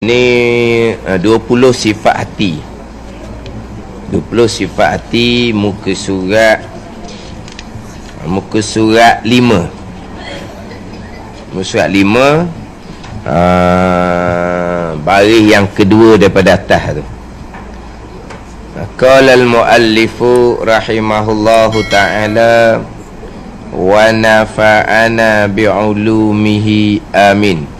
Ni 20 sifat hati. 20 sifat hati, muka surat 5. Muka surat 5, baris yang kedua daripada atas tu. Qala al-muallifu rahimahullahu ta'ala wa nafa'ana bi'ulumihi amin.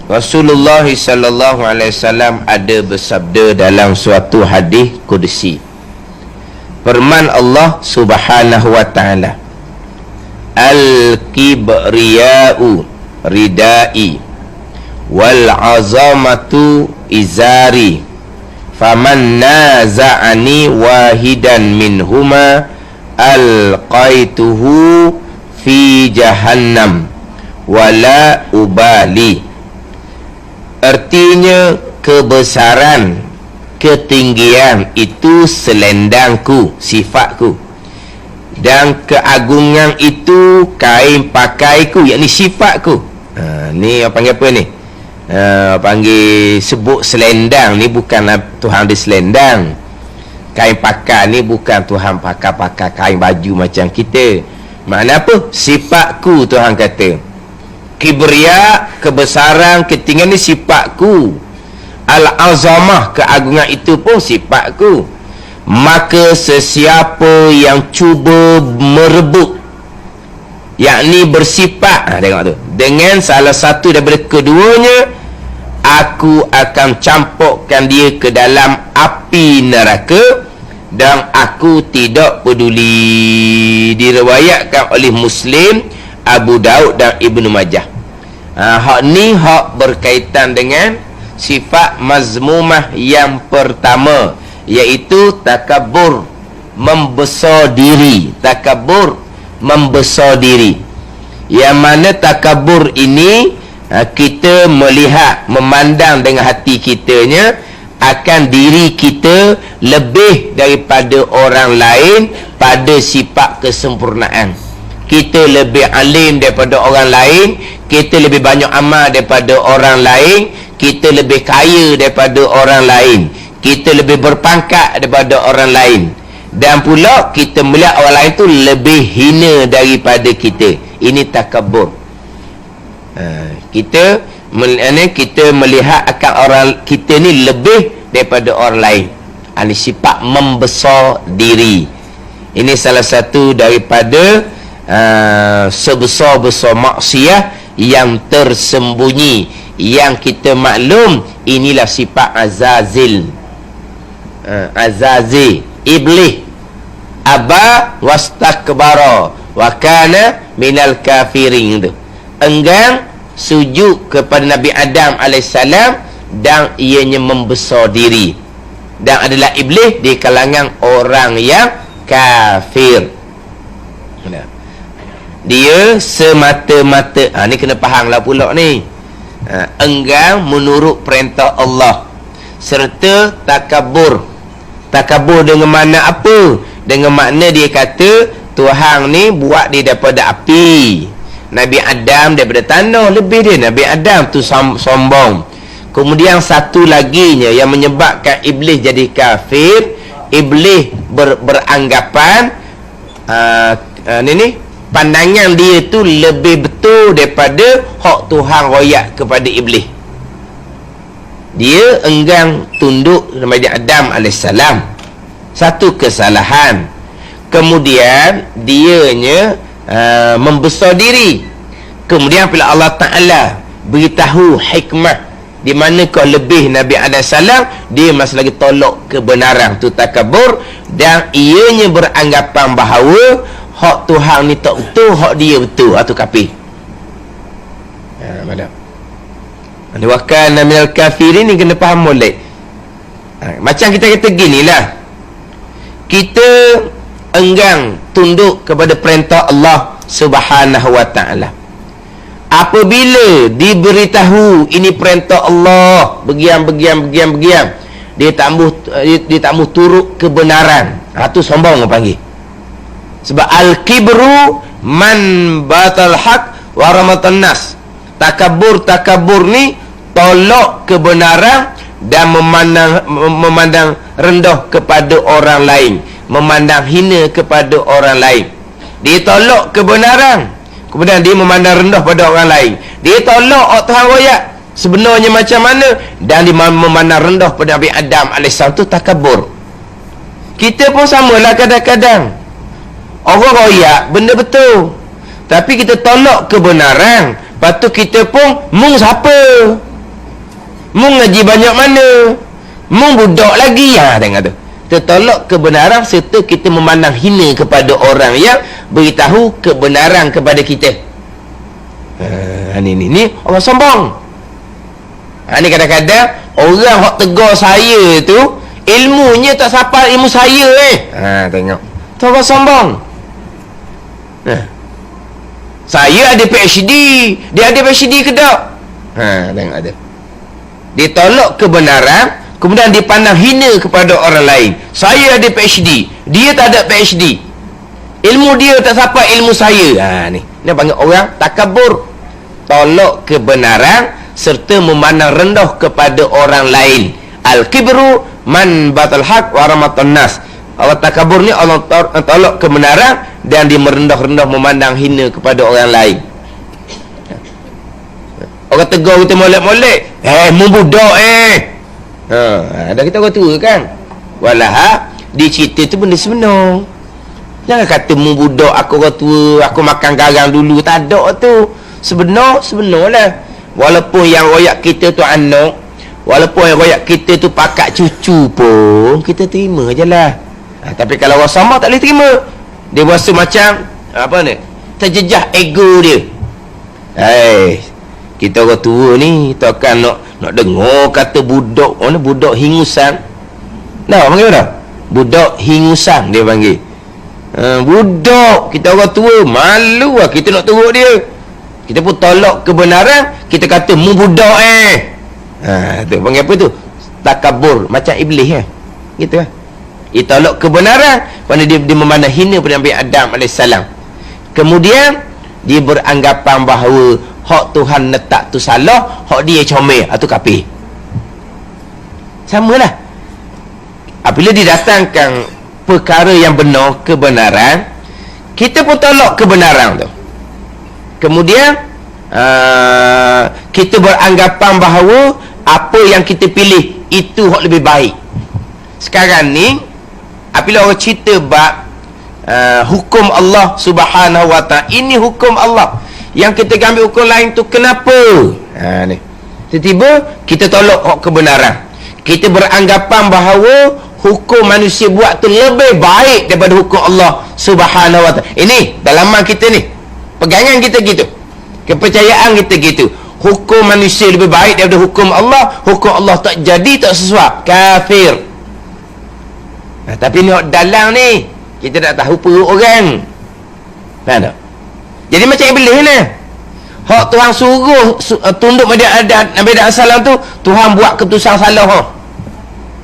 Rasulullah sallallahu alaihi wasallam ada bersabda dalam suatu hadis qudsi. Firman Allah Subhanahu wa taala, Al-kibriya'u ridai wal 'azamatu izari faman naza'ani wahidan minhuma alqaituhu fi jahannam wala ubali. Artinya, kebesaran, ketinggian itu selendangku, sifatku, dan keagungan itu kain pakaiku, yakni sifatku. Ni apa panggil apa ni? Panggil sebut selendang ni bukan Tuhan di selendang. Kain pakai ni bukan Tuhan pakai kain baju macam kita. Makna apa? Sifatku, Tuhan kata. Kibriya, kebesaran, ketinggian ni sifatku. Al-azamah, keagungan itu pun sifatku. Maka sesiapa yang cuba merebut, yakni bersifat, tengok tu, dengan salah satu daripada keduanya, aku akan campurkan dia ke dalam api neraka dan aku tidak peduli. Diriwayatkan oleh Muslim, Abu Daud dan Ibnu Majah. Hak ni hak berkaitan dengan sifat mazmumah yang pertama, iaitu takabur, membesar diri. Takabur, membesar diri. Yang mana takabur ini, kita melihat, memandang dengan hati kitanya akan diri kita lebih daripada orang lain pada sifat kesempurnaan. Kita lebih alim daripada orang lain, kita lebih banyak amal daripada orang lain, kita lebih kaya daripada orang lain, kita lebih berpangkat daripada orang lain, dan pula kita melihat orang lain tu lebih hina daripada kita. Ini takabur. Kita melihat akan orang kita ni lebih daripada orang lain. Ini sifat membesar diri. Ini salah satu daripada sebesar-besar maksiat yang tersembunyi, yang kita maklum. Inilah sifat Azazil. Azazil, iblis, aba wastakbara wa kana minal kafirin tu. Enggan sujud kepada Nabi Adam alaihissalam dan ianya membesar diri, dan adalah iblis di kalangan orang yang kafir. Dia semata-mata, ni kena faham lah pula ni, enggan menurut perintah Allah, serta takabur. Takabur dengan makna apa? Dengan makna dia kata Tuhan ni buat dia daripada api, Nabi Adam daripada tanah. Lebih dia, Nabi Adam tu sombong. Kemudian satu laginya yang menyebabkan iblis jadi kafir, iblis beranggapan pandangan dia tu lebih betul daripada hak Tuhan royak kepada iblis. Dia enggan tunduk kepada Adam alaihissalam. Satu kesalahan. Kemudian dianya membesar diri. Kemudian bila Allah Ta'ala beritahu hikmah di mana kau lebih Nabi Adam salam, dia masih lagi tolak kebenaran tu, takabur, dan ianya beranggapan bahawa hak Tuhan ni tak betul, hak dia betul. Itu kafir. Madam. Ni wakana minal kafirin ni kena faham molek. Macam kita kata ginilah, kita enggan tunduk kepada perintah Allah Subhanahu wa ta'ala. Apabila diberitahu ini perintah Allah, begian, dia tak mahu turut kebenaran. Itu sombong orang panggil. Sebab al-kibru man batal haq wa ramatan nas. Takabur ni tolak kebenaran dan memandang rendah kepada orang lain, memandang hina kepada orang lain. Dia tolak kebenaran, kemudian dia memandang rendah pada orang lain. Dia tolak Tuhan royak sebenarnya macam mana, dan dia memandang rendah pada Nabi Adam AS. tu takabur. Kita pun samalah, kadang-kadang orang royak benda betul, tapi kita tolak kebenaran. Lepas tu kita pun mung siapa, mung ngaji banyak mana, mung budak lagi, tengok tu. Kita tolak kebenaran serta kita memandang hina kepada orang yang beritahu kebenaran kepada kita. Ni orang sombong. Ni kadang-kadang orang hok tegur saya tu ilmunya tak sampai ilmu saya tengok. Tu orang sombong. Saya ada PhD, dia ada PhD ke tak? Tengok ada. Dia tolak kebenaran, kemudian dia pandang hina kepada orang lain. Saya ada PhD, dia tak ada PhD. Ilmu dia tak sampai ilmu saya. Ni panggil orang takabur. Tolak kebenaran serta memandang rendah kepada orang lain. Al-kibru man batal haq wa ramatan nas. Allah takabur ni Allah tolak kebenaran dan dia merendah-rendah memandang hina kepada orang lain. Orang tegur kita molek-molek, mu budak dah kita orang tua kan. Walah di cerita tu benda sebenar. Jangan kata mu budak, aku orang tua, aku makan garang dulu. Tak ada tu. Sebenarlah. Walaupun yang royak kita tu anak, walaupun yang royak kita tu pakak cucu pun, kita terima je lah. Tapi kalau orang sama tak boleh terima. Dia rasa macam terjejah ego dia. Kita orang tua ni takkan nak dengar kata budak, budak hingusan. Panggil mana? Budak hingusan dia panggil. Budak, kita orang tua malu lah kita nak teruk dia. Kita pun tolak kebenaran, kita kata mu budak tu panggil apa tu? Takabur, macam iblis gitu kan. Dia tolak kebenaran kerana dia memandang hina pada Nabi Adam AS. Kemudian dia beranggapan bahawa hak Tuhan letak tu salah, hak dia comel, tu kafir. Samalah. Apabila didatangkan perkara yang benar, kebenaran, kita pun tolak kebenaran tu. Kemudian kita beranggapan bahawa apa yang kita pilih itu hak lebih baik. Sekarang ni apabila orang cerita bab hukum Allah Subhanahu wa ta'ala, ini hukum Allah, yang kita ambil hukum lain tu kenapa? Ni tiba-tiba kita tolak hak kebenaran. Kita beranggapan bahawa hukum manusia buat tu lebih baik daripada hukum Allah Subhanahu wa ta'ala. Ini dalaman kita ni, pegangan kita gitu, kepercayaan kita gitu. Hukum manusia lebih baik daripada hukum Allah. Hukum Allah tak jadi, tak sesuai, kafir. Tapi ni dalam ni kita tak tahu perut orang. Faham tak? Jadi macam iblis ni, hak Tuhan suruh tunduk pada Nabi Adam salam tu, Tuhan buat keputusan salah.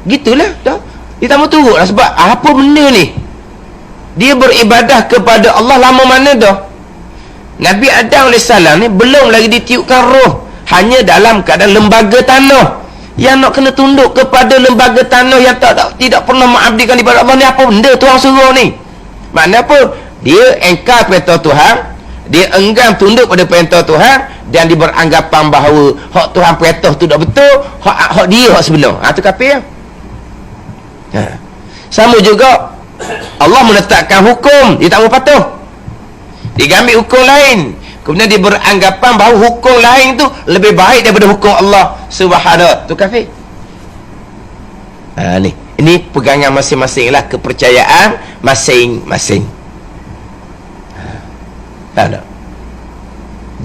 Gitulah dah. Dia tak mau turut lah. Sebab apa benda ni? Dia beribadah kepada Allah lama mana dah. Nabi Adam AS ni belum lagi ditiupkan roh, hanya dalam keadaan lembaga tanah. Yang nak kena tunduk kepada lembaga tanah yang tidak pernah mengabdikan ibadat Allah ni, apa benda Tuhan suruh ni? Makna apa? Dia engkar perintah Tuhan, dia enggan tunduk pada perintah Tuhan, dan dia beranggapan bahawa hak Tuhan perintah tu tak betul, hak dia hak sebenar. Tu kafir. Sama juga Allah menetapkan hukum, dia tak mau patuh, dia ambil hukum lain, kemudian dia beranggapan bahawa hukum lain tu lebih baik daripada hukum Allah Subhanahu, tu kafir. Ini pegangan masing-masing lah, kepercayaan masing-masing. Tak.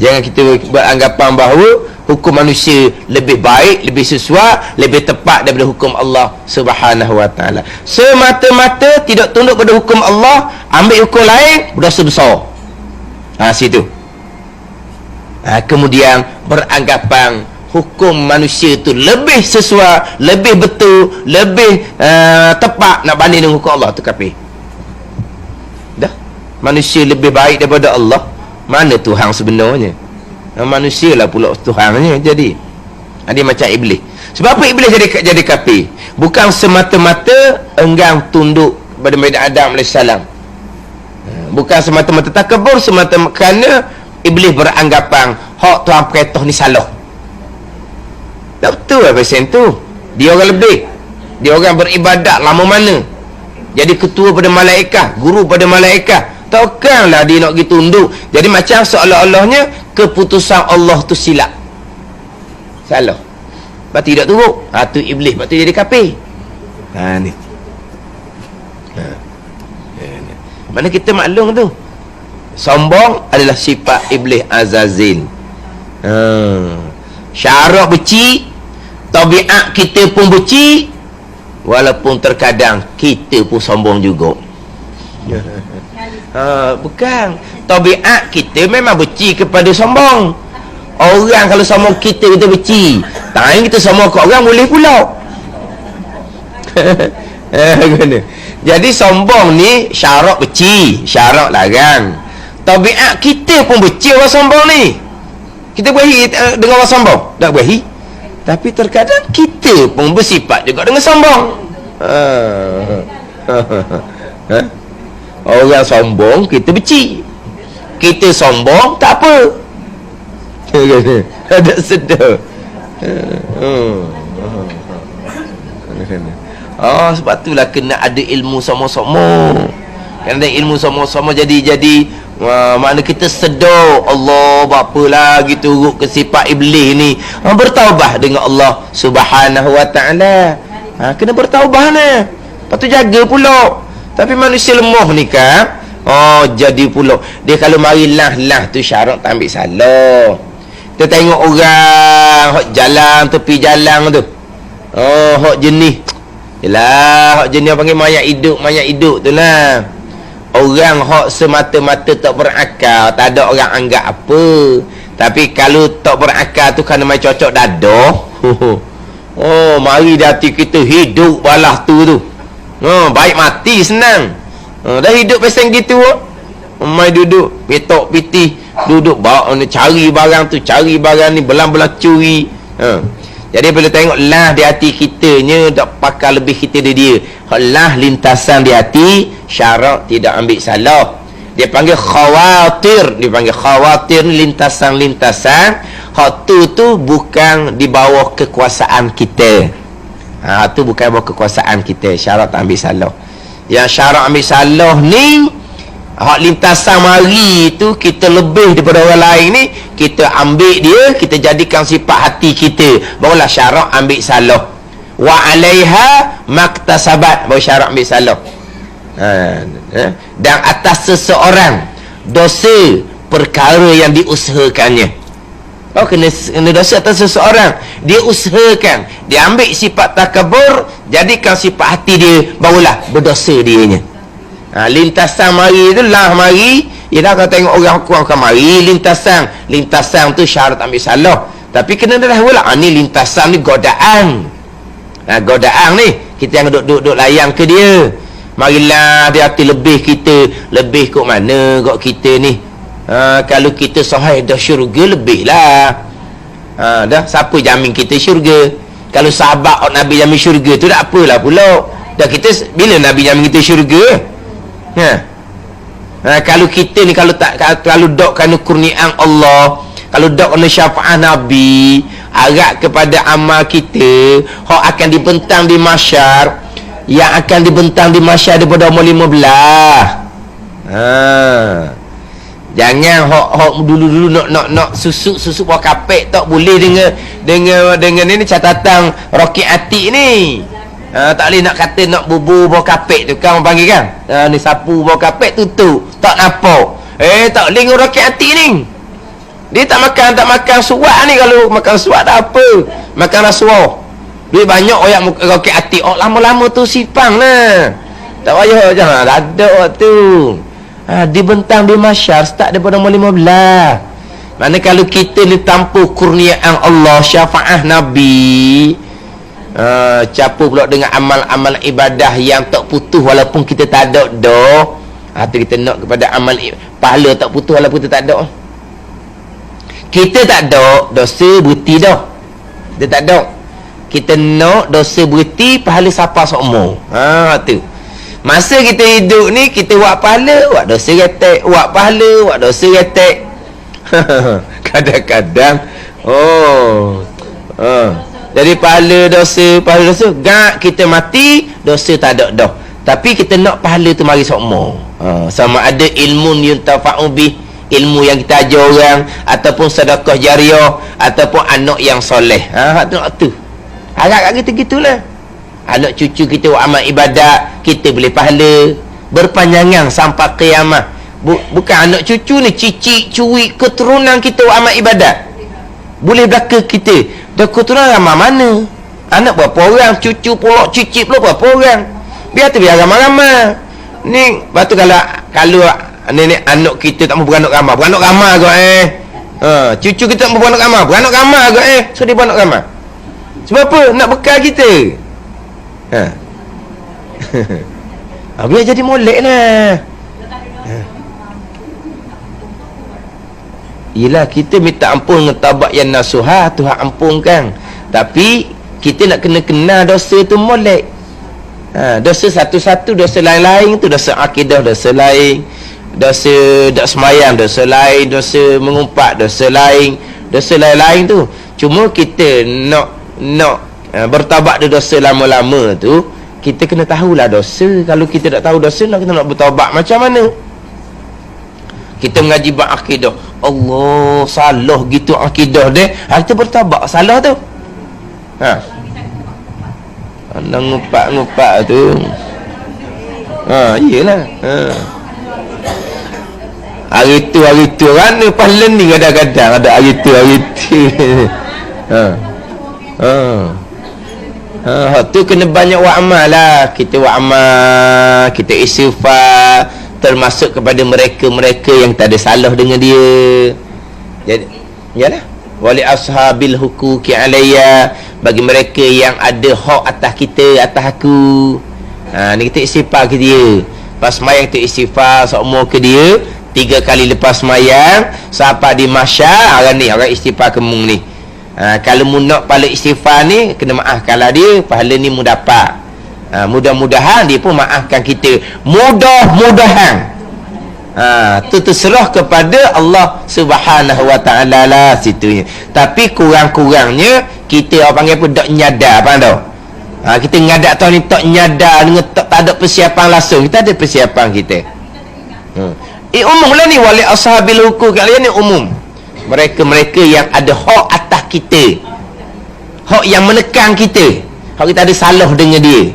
Jangan kita beranggapan bahawa hukum manusia lebih baik, lebih sesuai, lebih tepat daripada hukum Allah Subhanahu wa ta'ala. Semata-mata tidak tunduk pada hukum Allah, ambil hukum lain, berdosa besar. Situ. Kemudian beranggapan hukum manusia itu lebih sesuai, lebih betul, lebih tepat nak banding dengan hukum Allah, tu kafir. Dah. manusia lebih baik daripada Allah? Mana Tuhan sebenarnya? Manusia lah pula Tuhannya. Jadi dia macam iblis. Sebab apa iblis jadi kafir? Bukan semata-mata enggan tunduk pada Nabi Adam AS. Bukan semata-mata takabur, semata-mata kerana iblis beranggapan hak Tuhan perintah ni salah. Tak betul lah pasal tu. Dia orang lebih, dia orang beribadat lama mana, jadi ketua pada malaikat, guru pada malaikat. Takkanlah dia nak pergi tunduk. Jadi macam seolah-olahnya keputusan Allah tu silap, salah. Lepas tu tidak turut. Tu iblis, lepas tu jadi kafir. Ni. Mana kita maklum tu. Sombong adalah sifat iblis Azazil. Syarak beci, tabiat kita pun beci, walaupun terkadang kita pun sombong juga. Bukan, tabiat kita memang beci kepada sombong. Orang kalau sombong kita beci, tangan kita sombong ke orang boleh pula. Jadi sombong ni syarak beci, syarak larang. Tabiat kita pun beci orang sombong ni. Kita berahi dengan orang sombong? Tak berahi. Tapi terkadang kita pun bersifat juga dengan sombong. Orang sombong kita beci, kita sombong tak apa. Ada sedar. Sebab itulah kena ada ilmu sama-sama. Kena ada ilmu sama-sama. Jadi mana kita sedar Allah bapalah gitu urut ke sifat iblis ni. Bertaubat dengan Allah Subhanahu wa taala. Kena bertaubat ni. Lepas tu jaga pula. Tapi manusia lemah ni kan, jadi pula dia kalau mari lah tu syarat tak ambil salah. Kita tengok orang hok jalan tepi jalan tu, hok jenis yelah, hok jenis panggil mayat hidup tu lah. Orang hok semata-mata tak berakal, tak ada orang anggap apa. Tapi kalau tak berakal tu kena main cocok dadah. Mari di hati kita hidup balah tu. Baik mati senang. Dah hidup pasal gitu. Mai duduk petok pitih, duduk bawa cari barang tu, cari barang ni, belang-belang curi. Jadi bila tengok lah di hati kitanya tak pakai lebih kita dia. Lah lintasan di hati syarak tidak ambil salah. Dia panggil khawatir. Dia panggil khawatir ni lintasan-lintasan. Hak tu bukan di bawah kekuasaan kita. Tu bukan bawah kekuasaan kita. Syarak tak ambil salah. Yang syarak ambil salah ni, hak lintasan mari tu kita lebih daripada orang lain ni, kita ambil dia, kita jadikan sifat hati kita, barulah syarak ambil salah. Wa alaiha maktasabat, baru syarak ambil salah. Dan atas seseorang dosa perkara yang diusahakannya. Kena dosa atas seseorang, dia usahakan, dia ambil sifat takabur, jadikan sifat hati dia, barulah berdosa dianya. Lintasan mari tu lah mari. Ialah kalau tengok orang kurang mari lintasan tu syarat ambil salah. Tapi kena dah pula ni lintasan ni godaan. Godaan ni kita yang duduk layang ke dia. Marilah dia hati lebih kita, lebih kok mana kok kita ni. Kalau kita sahih dah syurga lebih lah. Dah siapa jamin kita syurga? Kalau sahabat Nabi jamin syurga tu tak apalah pula. Dah kita bila Nabi jamin kita syurga? Kalau kita ni kalau dok kerana kurniaan Allah, kalau dok kerana syafaat Nabi, harap kepada amal kita hak akan dibentang di mahsyar, yang akan dibentang di mahsyar daripada umur 15. Jangan hok dulu nak susuk buah kapek tak boleh dengan ini catatan Rocky Atik ni. Tak boleh nak kata nak bubur buah kapek tu kan orang panggil kan. Ni sapu buah kapek tutup, tak nampak. Tak boleh dengan Rocky Atik ni. Dia tak makan suat ni. Kalau makan suat tak apa, makan rasuah. Dia banyak orang Rocky Atik lama-lama tu sipang lah. Tak payah jangan ada tu. Dibentang di mahsyar start daripada umur 15. Mana kalau kita ni tanpa kurniaan Allah, syafaat Nabi, campur pula dengan amal-amal ibadah yang tak putus walaupun kita tak ada dah. Tu kita nak kepada amal pahala tak putus walaupun kita tak ada. Kita tak ada dosa berhenti dah. Dia tak ada. Kita nak dosa berhenti, pahala siapa seumur. Tu. Masa kita hidup ni, kita buat pahala, buat dosa retek, buat pahala, buat dosa retek. Kadang-kadang jadi pahala dosa gak kita mati, dosa tak ada dah. Tapi kita nak pahala tu mari seumur. Sama ada ilmu yuntafa'u bih, ilmu yang kita ajar orang, ataupun sedekah jariah, ataupun anak yang soleh. Tu. Harap kita gitulah. Anak cucu kita buat amal ibadat, kita boleh pahala berpanjangan sampai kiamat. Bukan anak cucu ni, cicit, cuik, keturunan kita buat amal ibadat. Boleh belaka kita. Dah keturunan ramai mana? Anak berapa orang, cucu pula, cicit pula berapa orang. Biar tu biar ramai-ramai. Ni, lepas tu kalau ni anak kita tak mau beranak ramai kot cucu kita tak mau beranak ramai kot so dia beranak ramai. Sebab apa? Nak bekal kita. Biar jadi molek lah. Yelah, kita minta ampun dengan taubat yang nasuhah, Tuhan ampunkan. Tapi kita nak kena kenal dosa tu molek. Dosa satu-satu, dosa lain-lain tu, dosa akidah dosa lain, dosa tak semayang dosa lain, dosa mengumpat dosa lain, dosa lain-lain tu. Cuma kita nak bertaubat dari dosa lama-lama tu, kita kena tahulah dosa. Kalau kita tak tahu dosa, kita nak bertaubat macam mana? Kita mengaji bab akidah, Allah salah gitu akidah dia, kita bertaubat salah tu. Nak ngupak-ngupak tu. Iyalah. Hari tu kan lepas learning kadang-kadang ada hari tu. Tu kena banyak buat amal lah. Kita buat amal, kita istighfar, termasuk kepada mereka-mereka yang tak ada salah dengan dia. Jadi, yalah, wali ashabil huquqi alayya, bagi mereka yang ada hak atas kita, atas aku. Ni kita istighfar ke dia. Pas sembahyang kita istighfar seumur ke dia 3 kali lepas sembahyang sampai di mahsyar. Orang istighfar ke mung ni. Kalau mu nak pahala istighfar ni, kena maafkanlah dia, pahala ni mu dapat. Mudah-mudahan dia pun maafkan kita. Mudah-mudahan. Tu terserah kepada Allah Subhanahu wa ta'ala lah situnya. Tapi kurang-kurangnya kita orang panggil pun tak nyadar, faham tak? Kita ngadak tahun ni tak nyadar dengan tak ada persiapan langsung. Kita ada persiapan kita. Umum lah ni, wali ashabil huquq kalian ni umum. Mereka-mereka yang ada hak atas kita, hak yang menekan kita, hak kita ada salah dengan dia.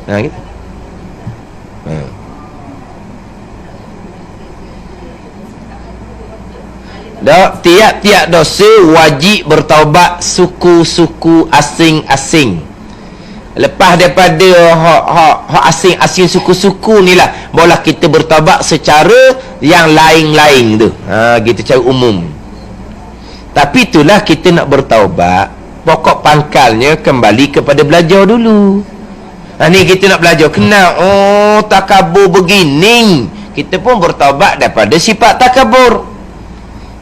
Gitu. Tiap-tiap dosa wajib bertaubat suku-suku asing-asing. Lepas daripada hak asing-asing suku-suku ni lah, barulah kita bertaubat secara yang lain-lain tu. Gitu cara umum. Tapi itulah kita nak bertaubat, pokok pangkalnya kembali kepada belajar dulu. Ni kita nak belajar kenal, takabur begini. Kita pun bertaubat daripada sifat takabur.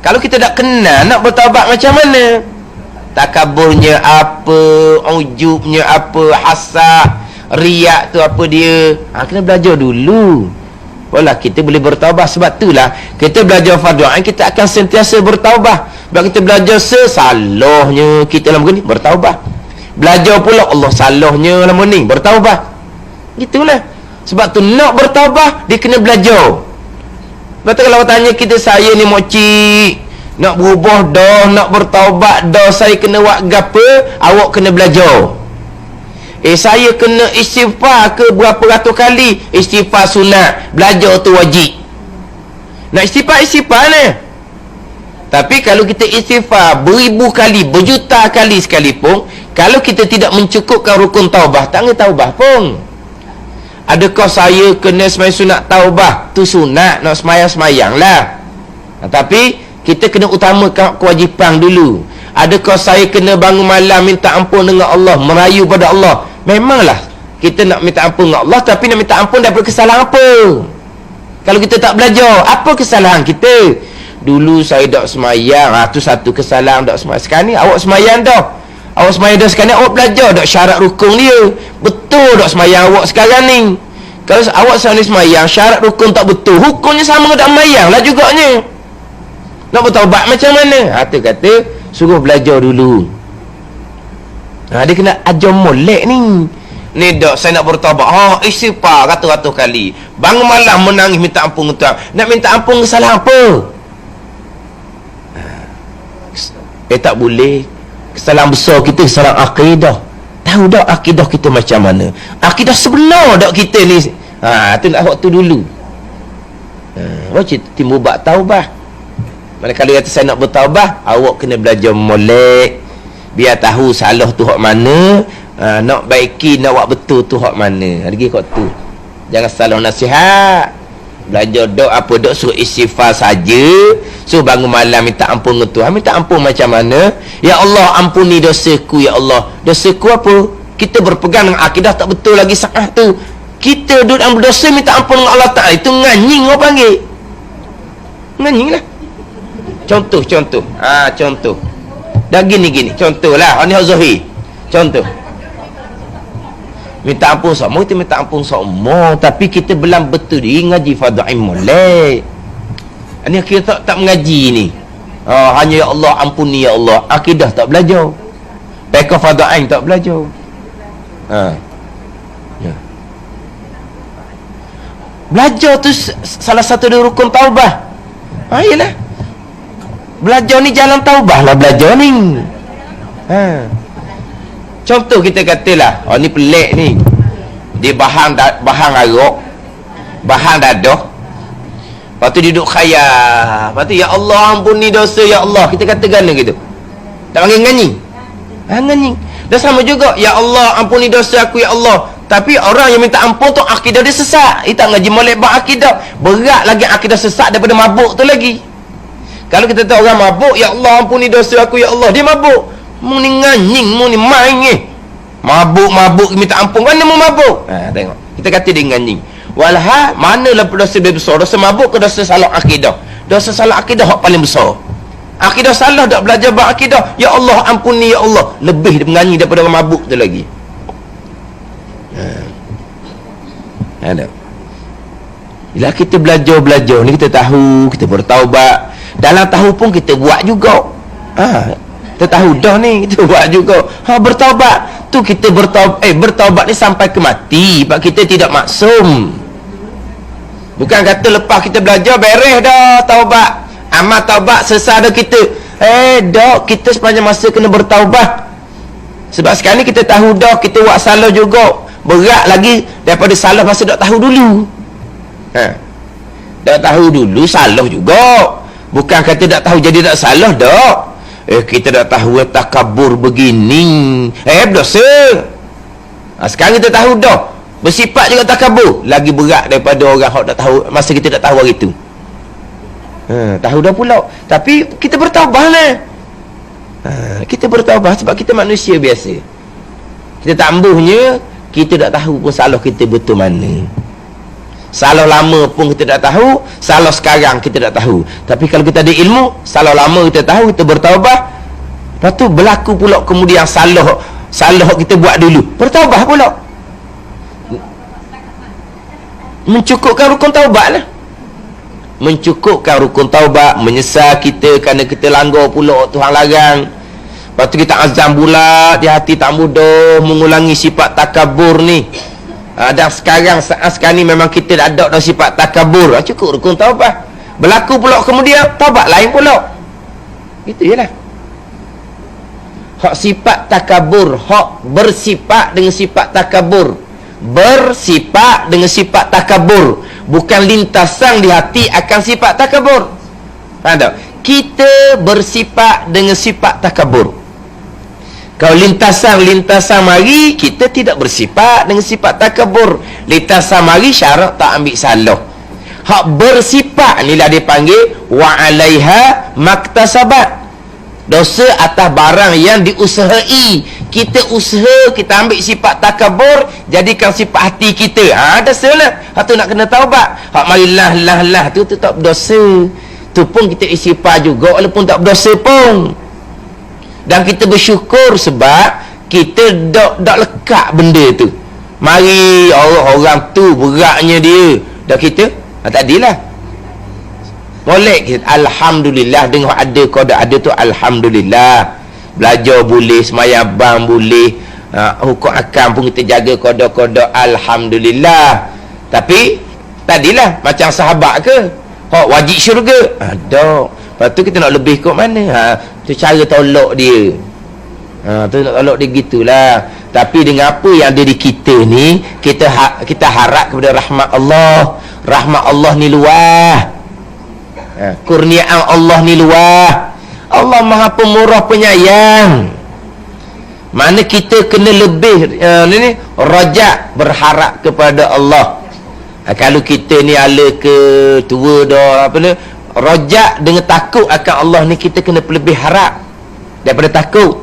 Kalau kita tak kenal, nak bertaubat macam mana? Takaburnya apa, ujubnya apa, hasad, riak tu apa dia. Kena belajar dulu. Walah kita boleh bertaubat. Sebab itulah kita belajar fardu ain, kita akan sentiasa bertaubat. Sebab kita belajar salahnya kita dalam begini, bertaubat. Belajar pula Allah salahnya dalam ni, bertaubat. Gitulah. Sebab tu nak bertaubat, dia kena belajar. Betul kalau tanya kita, saya ni mokcik, nak berubah dah, nak bertaubat dah, saya kena buat gapo? Awak kena belajar. Saya kena istighfar ke berapa ratus kali? Istighfar sunat, belajar tu wajib. Nak istighfar ni. Tapi kalau kita istighfar beribu kali, berjuta kali sekalipun, kalau kita tidak mencukupkan rukun taubah, tak kena taubah pun. Adakah saya kena sembahyang sunat taubah? Tu sunat, nak sembahyang lah. Tapi kita kena utamakan kewajipan dulu. Adakah saya kena bangun malam minta ampun dengan Allah, merayu pada Allah? Memanglah kita nak minta ampun dengan Allah, tapi nak minta ampun daripada kesalahan apa? Kalau kita tak belajar, apa kesalahan kita? Dulu saya tak semayang, tu satu kesalahan tak semayang. Sekarang ni awak semayang dah. Awak semayang dah, sekarang ni awak belajar dah syarat rukun dia. Betul tak semayang awak sekarang ni? Kalau awak sekarang ni semayang, syarat rukun tak betul, hukumnya sama tak semayang lah juganya. Nak bertaubat macam mana? Tu kata, suruh belajar dulu. Dia kena ajar molek ni. Ni dak saya nak bertaubat. Istighfar ratus-ratus kali. Bangun malam menangis minta ampun tuan. Nak minta ampun kesalahan apa? Tak boleh. Kesalahan besar kita kesalahan akidah. Tahu dak akidah kita macam mana? Akidah sebenar dak kita ni. Tu nak waktu dulu. Wajib timbul bak taubah. Manakala kata saya nak bertaubah, awak kena belajar molek. Biar tahu salah tu hak mana, nak baiki, nak buat betul tu hak mana. Lagi kat tu. Jangan salah nasihat. Belajar dok apa dok suruh istighfar saja. Suruh bangun malam minta ampun dengan Tuhan. Minta ampun macam mana? Ya Allah, ampuni dosaku ya Allah. Dosaku apa? Kita berpegang dengan akidah tak betul lagi saat tu. Kita duduk dalam berdosa minta ampun dengan Allah Ta'ala. Itu nganying orang panggil. Nganying lah. Contoh. Contoh. Dah gini. Contohlah. Ini Zuhri. Contoh. Minta ampun semua, kita minta ampun semua, tapi kita belum betul diri ngaji fardhu molek. Ini kita tak mengaji ni. Hanya ya Allah ampuni ya Allah. Akidah tak belajar. Pekah fardhu ain tak belajar. Ya. Belajar tu salah satu dari rukun taubah. Yalah. Belajar ni jalan taubah lah belajar ni. Contoh kita katalah, ni pelik ni. Dia bahan arak, bahan dadah. Lepas tu duduk khayal. Lepas tu ya Allah ampuni dosa ya Allah. Kita kata gana gitu. Tak panggil nganying. Nganying. Dan sama juga ya Allah ampuni dosa aku ya Allah. Tapi orang yang minta ampun tu akidah dia sesat. Dia tak ngaji molek bab akidah. Berat lagi akidah sesat daripada mabuk tu lagi. Kalau kita tahu orang mabuk, ya Allah ampuni dosa aku ya Allah, dia mabuk. Mu ni nganying, mu ni main ni. Mabuk minta ampun, mana mu mabuk? Tengok. Kita kata dia nganying. Walha, manalah dosa lebih besar? Dosa mabuk ke dosa salah akidah? Dosa salah akidah hak paling besar. Akidah salah tak belajar bab akidah. Ya Allah ampuni ya Allah. Lebih dia menganying daripada orang mabuk tu lagi. Ada. Bila kita belajar ni kita tahu, kita bertaubat. Dalam tahu pun kita buat juga. Kita tahu dah ni, kita buat juga. Bertaubat tu kita bertaubat ni sampai ke mati. Sebab kita tidak maksum. Bukan kata lepas kita belajar beres dah taubat. Amal taubat selesai dah kita. Dah kita sepanjang masa kena bertaubat. Sebab sekarang ni kita tahu dah kita buat salah juga. Berat lagi daripada salah masa tak tahu dulu. Tak tahu dulu salah juga. Bukan kata tak tahu jadi tak salah dah. Kita dah tahu takabur begini. Berdosa. Sekarang kita tahu dah. Bersifat juga takabur. Lagi berat daripada orang yang tak tahu masa kita tak tahu hari tu. Tahu dah pula. Tapi kita bertaubat lah. Kita bertaubat sebab kita manusia biasa. Kita tambuhnya, kita tak tahu pun salah kita betul mana. Salah lama pun kita tak tahu, salah sekarang kita tak tahu. Tapi kalau kita ada ilmu, salah lama kita tahu, kita bertaubat. Lepas tu berlaku pula kemudian salah kita buat dulu, bertaubat pula. Mencukupkan rukun taubat lah. Mencukupkan rukun taubat, menyesal kita kerana kita langgar pula Tuhan larang. Lepas tu kita azam pula di hati tak mudah mengulangi sifat takabur ni. Dan sekarang ni memang kita ada sifat takabur. Cukup rukun taubat. Berlaku pula kemudian taubat lain pula. Itu je lah. Hak sifat takabur, hak bersifat dengan sifat takabur. Bersifat dengan sifat takabur, bukan lintasan di hati akan sifat takabur. Faham tak? Kita bersifat dengan sifat takabur. Kalau lintasan mari, kita tidak bersifat dengan sifat takabur. Lintasan mari syarat tak ambil salah. Hak bersifat ni lah dipanggil wa 'alaiha maktasabat. Dosa atas barang yang diusahai. kita usaha, kita ambil sifat takabur, jadikan sifat hati kita. Ada salah. Hak tu nak kena taubat. Hak mari lah tu tak berdosa. Tu pun kita istighfar juga walaupun tak berdosa pun. Dan kita bersyukur sebab kita dak lekat benda tu. Mari orang tu beratnya dia. Dah kita tak adilah. Boleh kita alhamdulillah dengan ada qada ada tu alhamdulillah. Belajar boleh, semayang bang boleh, hukum akam pun kita jaga qada-qada alhamdulillah. Tapi tadilah macam sahabat ke? Wajib syurga. Ada. Lepas tu kita nak lebih kat mana? Tu cara tolak dia. Tu nak tolak dia gitulah. Tapi dengan apa yang ada di kita ni, kita harap kepada rahmat Allah. Rahmat Allah ni luas. Kurniaan Allah ni luas. Allah Maha Pemurah Penyayang. Mana kita kena lebih rajak berharap kepada Allah. Kalau kita ni ala ke tua dah apa ni, rajak dengan takut akan Allah ni, kita kena lebih harap daripada takut.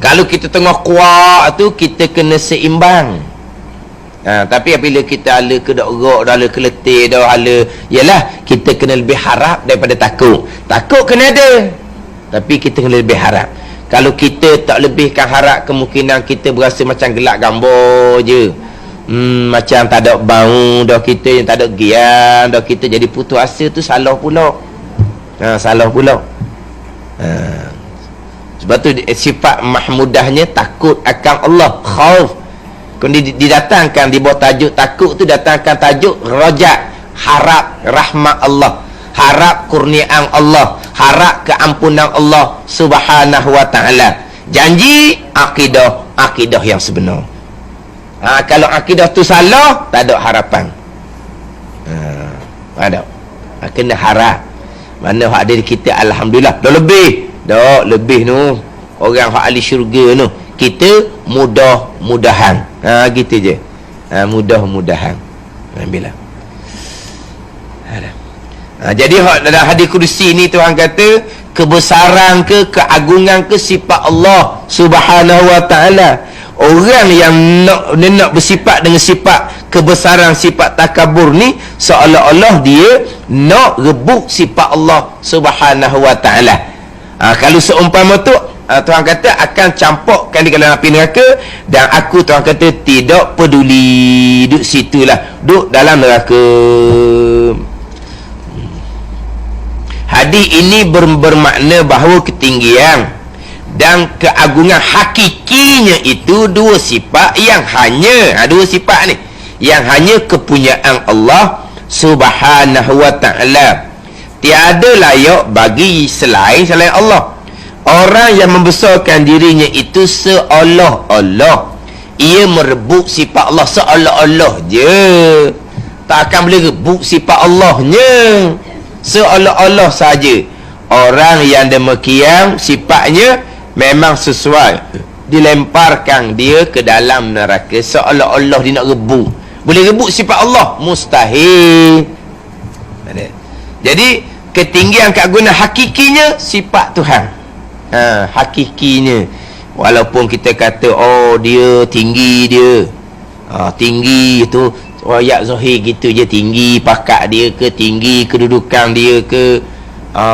Kalau kita tengah kuat tu, kita kena seimbang. Tapi apabila kita ala ke dak-rak, dah ala ke letih, dah ala, yalah kita kena lebih harap daripada takut. Takut kena ada, tapi kita kena lebih harap. Kalau kita tak lebihkan harap, kemungkinan kita berasa macam gelak gambar je. Macam tak ada bau dah kita, yang tak ada gian dah kita, jadi putus asa tu salah pula. Salah pula. Sebab tu sifat mahmudahnya takut akan Allah, khauf. Kalau didatangkan di bawah tajuk takut tu, datangkan tajuk rajak, harap rahmat Allah, harap kurniaan Allah, harap keampunan Allah Subhanahu wa taala. Janji akidah yang sebenar. Kalau akidah tu salah, tak ada harapan. Ada. Kena harap. Mana hak ada di kita alhamdulillah dah lebih. Dah lebih tu. Orang hak ahli syurga tu, kita mudah-mudahan. Gitu je. Mudah-mudahan. Alhamdulillah. Jadi dalam hadis kursi ni Tuhan kata, kebesaran ke, keagungan ke sifat Allah Subhanahu wa taala. Orang yang nak bersifat dengan sifat kebesaran, sifat takabur ni, seolah-olah dia nak rebut sifat Allah Subhanahu wa taala. Kalau seumpama tu, Tuhan kata akan campurkan di dalam api neraka, dan aku Tuhan kata tidak peduli, duduk situlah, duduk dalam neraka. Hadis ini bermakna bahawa ketinggian dan keagungan hakikinya itu dua sifat yang hanya, dua sifat ni yang hanya kepunyaan Allah Subhanahu wa taala. Tiada layak bagi selain Allah. Orang yang membesarkan dirinya itu seolah-olah ia merebut sifat Allah, seolah-olah je. Tak akan boleh rebut sifat Allahnya, seolah-olah saja. Orang yang demikian sifatnya memang sesuai, dilemparkan dia ke dalam neraka, seolah-olah dia nak rebut. Boleh rebut sifat Allah? Mustahil. Jadi ketinggian keagungan hakikinya sifat Tuhan. Hakikinya, walaupun kita kata dia tinggi, dia tinggi tu ayat zahir gitu je, tinggi pakat dia ke, tinggi kedudukan dia ke,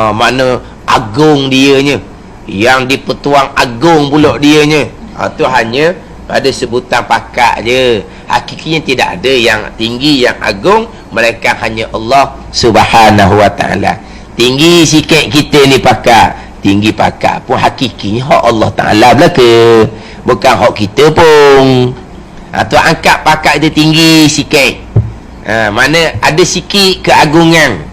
mana agung dianya, yang dipetuang agung pula dianya. Tu hanya pada sebutan pakat je. Hakikinya tidak ada yang tinggi, yang agung, mereka hanya Allah Subhanahu wa taala. Tinggi sikit kita ni pakat, tinggi pakat pun hakikinya hak Allah Ta'ala belaka, bukan hak kita pun. Tu angkat pakat dia tinggi sikit, mana ada sikit keagungan,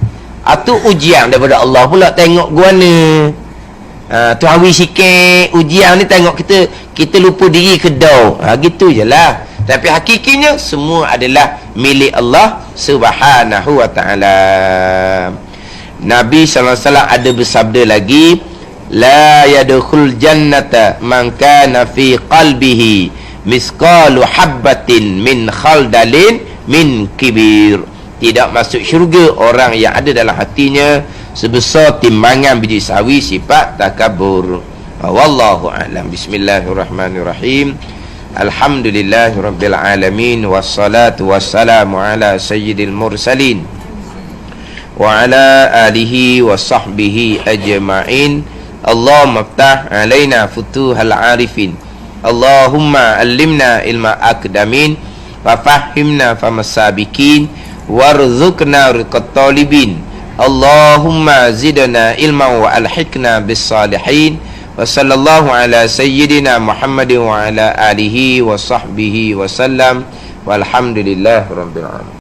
tu ujian daripada Allah pula. Tengok guana tu hawi sikit ujian ni, tengok kita lupa diri kedau, gitu je lah. Tapi hakikinya semua adalah milik Allah Subhanahu wa ta'ala. Nabi SAW ada bersabda lagi, la yadkhul jannata man kana fi qalbihi misqalu habbatin min khaldalin min kibir. Tidak masuk syurga orang yang ada dalam hatinya sebesar timbangan biji sawi sifat takabur. Wallahu a'lam. Bismillahirrahmanirrahim. Alhamdulillahirabbil alamin wassalatu wassalamu ala sayyidil mursalin wa ala alihi wa sahbihi ajma'in. Allahumma ftah alaina futuhal arifin. Allahumma allimna ilma akdamin wa fahimna famasabikin warzuqna riqat talibin. Allahumma zidna ilma wa alhiqna bis salihin. Wa sallallahu ala sayyidina Muhammadin wa ala alihi wa sahbihi wa sallam. Walhamdulillah rabbil alamin.